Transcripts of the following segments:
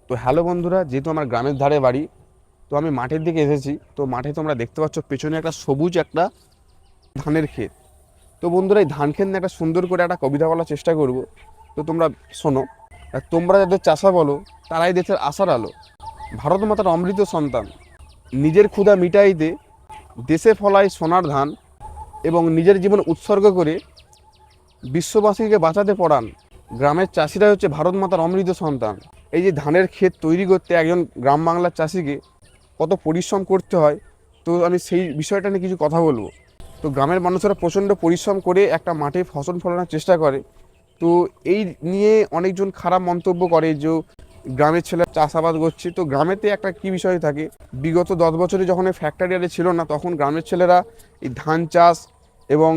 তো হ্যালো বন্ধুরা, যেহেতু আমার গ্রামের ধারে বাড়ি, তো আমি মাঠের দিকে এসেছি। তো মাঠে তোমরা দেখতে পাচ্ছ পেছনে একটা সবুজ একটা ধানের ক্ষেত। তো বন্ধুরা, এই ধান ক্ষেত নিয়ে একটা সুন্দর করে একটা কবিতা বলার চেষ্টা করব। তো তোমরা শোনো। আর তোমরা যাদের চাষা বলো, তারাই দেশের আশার আলো, ভারত মাতার অমৃত সন্তান। নিজের ক্ষুধা মিটাইতে দেশে ফলায় সোনার ধান, এবং নিজের জীবন উৎসর্গ করে বিশ্ববাসীকে বাঁচাতে পড়ান। গ্রামের চাষিরাই হচ্ছে ভারত মাতার অমৃত সন্তান। এই যে ধানের ক্ষেত তৈরি করতে একজন গ্রাম বাংলার চাষিকে কত পরিশ্রম করতে হয়, তো আমি সেই বিষয়টা নিয়ে কিছু কথা বলবো। তো গ্রামের মানুষেরা প্রচণ্ড পরিশ্রম করে একটা মাঠে ফসল ফলানোর চেষ্টা করে। তো এই নিয়ে অনেকজন খারাপ মন্তব্য করে যে গ্রামের ছেলে চাষাবাদ করছে। তো গ্রামেতে একটা কী বিষয় থাকে, বিগত 10 বছরে যখন এই ফ্যাক্টরি আরে ছিল না, তখন গ্রামের ছেলেরা এই ধান চাষ এবং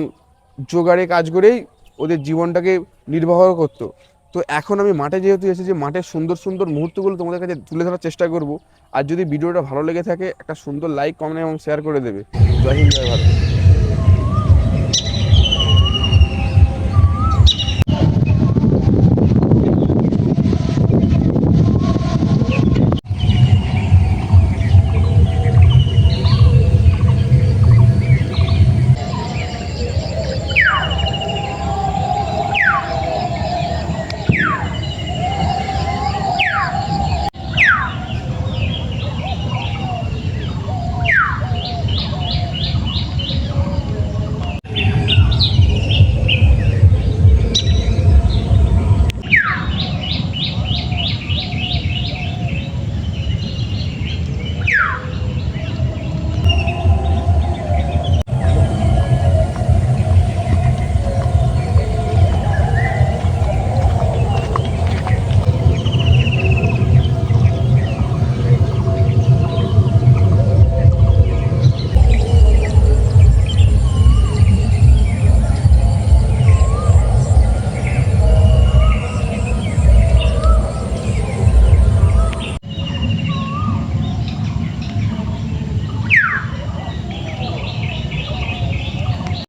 জোগাড়ে কাজ করেই ওদের জীবনটাকে নির্বাহ করতো। তো এখন আমি মাঠে যেহেতু এসেছি, মাঠের সুন্দর সুন্দর মুহূর্তগুলো তোমাদের কাছে তুলে ধরার চেষ্টা করব। আর যদি ভিডিওটা ভালো লেগে থাকে, একটা সুন্দর লাইক, কমেন্ট এবং শেয়ার করে দেবে। জয় হিন্দ, জয় ভারত।